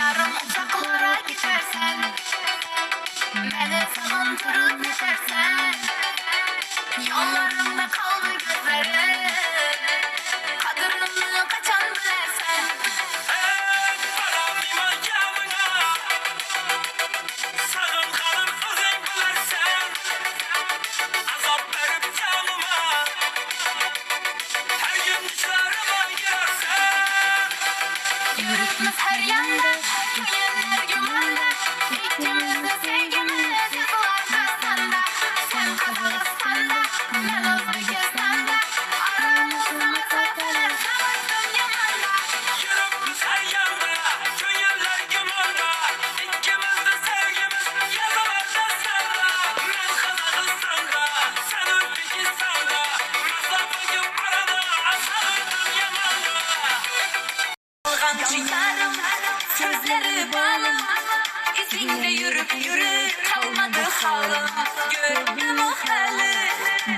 Yarım uzaklara gidersen, beni savundurur düşersen, yollarımda kaldı gözlerim, kadırını kaçan bilersen. Sağım kalır özün bilersen, azap verip canıma, her gün düşlerime girersen. Yürütmüş her yanda, güyenler gümanda, ikimiz de sevgimiz yazılar kastanda. Sen Kazakistan'da, ben Özbekistan'da, aramızda mesafeler savaştım yamanda. Yürüp her yanda, gönüller gümanda, ikimiz de sevgimiz yazılar dastanda. Ben Kazakistan'da, sen Özbekistan'da, mesafe gibi arada asalıydım yamanda. Ciğerim, sözleri bağlı, izinde yürüp yürü, kalmadı halim. Gördüm o hali,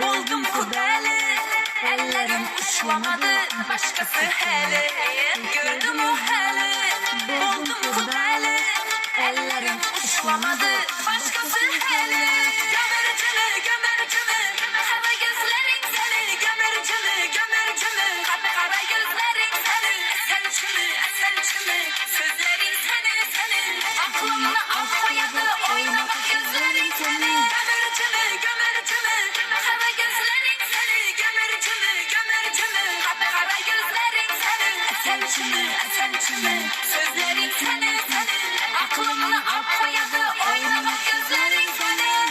buldum kudeli, ellerim uçlamadı, başkası hele. Gördüm o hali, buldum kudeli, ellerim uçlamadı, başkası hele. Gömercimi, gömercimi, kara gözlerin seni, gömercimi, gömercimi, kara gözlerin seni, esençimi, sözlerin senin, aklımda af koyadı, oynamak gözlerin senin. Gömercimi, gömercimi, kara gözlerin seni, gömercimi, kara gözlerin senin, esençimi, sözlerin senin, aklımda af koyadı, oynamak gözlerin senin.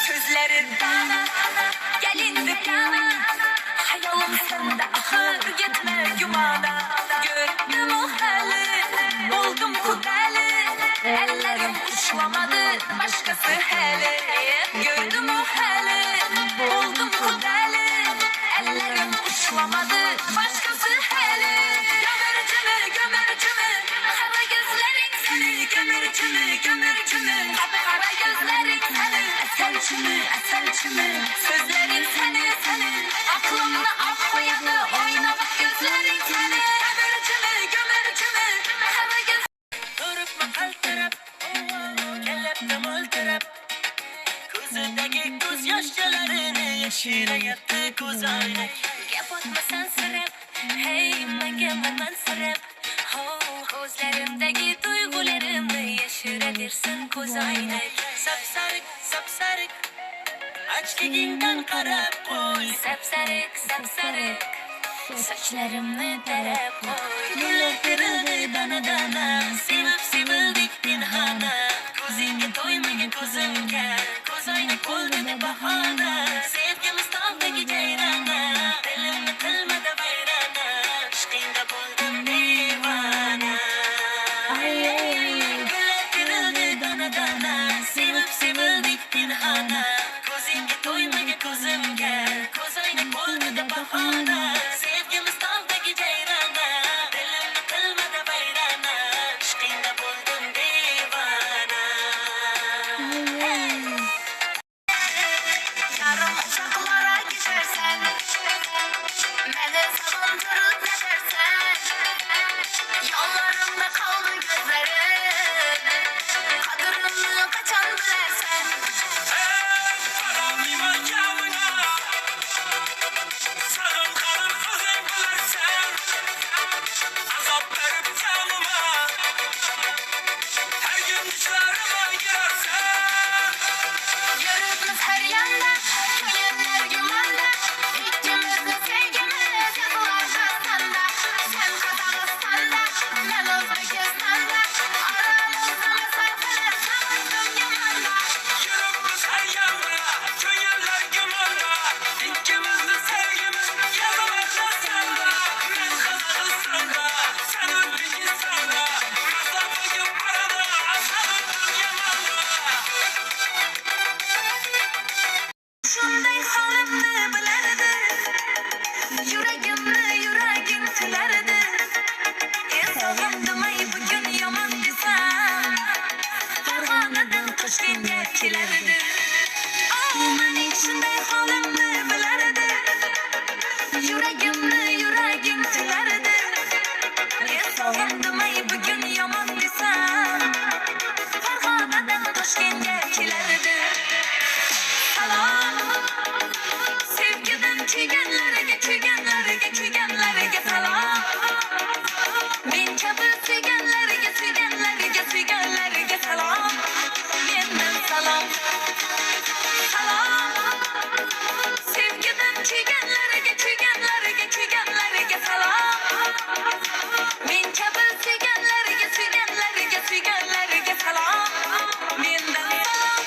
Sözleri bana, gelin dükkana, hayalım sende ahır, gitme yumana. Gördüm o hali, buldum kudeli, ellerim uçlamadı, başkası hele. Gördüm o hali, buldum kudeli, ellerim uçlamadı, başkası hele. Gömercimi, gömercimi, kara gözlerin seni, gömercimi, kara gözlerin seni, esençimi, sözlerin senin, aklımda af koyadı, oynamak gözlerin senin. Gömercimi, kara göz. Durupma kaltırıp, kelleptem öldürüp, gözündeki göz yaşlarını yeşile yattı göz ayna. Kapatma sen sırıp, hey ben sırıp, gözlerimdeki duygularımı yeşiredirsin göz aynak. Sapsarık, sapsarık, aç giginden karap koy. Sapsarık, saçlarımı derep koy. Güller kırıldı dana dana, sevip sevildik pinhana. Gözünge doymayan gözümge, göz aynak oldu ne bahana. Sevgimiz dağdaki ceyrana, dilimde kılmadı bayrana. Aşkında buldum divana. Güller kırıldı dana dana, sevip sevildik pinhana. Gözünge doymayan gözümge, göz aynak oldu ne bahana. Sevgimiz dağdaki ceyrana, dilimde kılmadı bayrana. Aşkında buldum divana. Yarım uzaklara gidersen, beni savundurur düşersen, yollarımda kaldı gözlerim, kadırını kaçan bilersen. Paramı yağına, sağım kalır kelardi. Mening shunday holimni bilardi. Yuragim tilardi. Men sog'indim ay bugun yomon desam. Farg'onadan Toshkentga kelardi. Salom. Sevgidan kuyganlarga salom. Men kabi suyganlarga salom. Mendan salom. Salom. Sevgidan kuyganlarga salom. Men kabi suyganlarga salom. Mendan salom.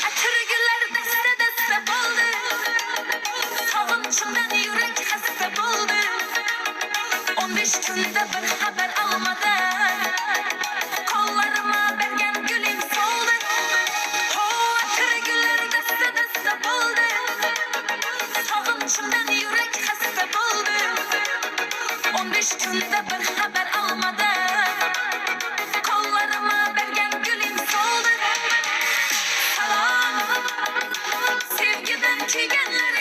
Atirgullar dasta bo'ldi. Sog'inchimdan yurak xasta bo'ldi. 15 kunda bir xabar olmadan qo'llarima bergan guling soldi. Atirgullar dasta bo'ldi. Sog'inchimdan yurak xasta bo'ldi. 15 kunda bir xabar olmadan qo'llarima bergan guling soldi. Salom. Sevgidan kuyganlar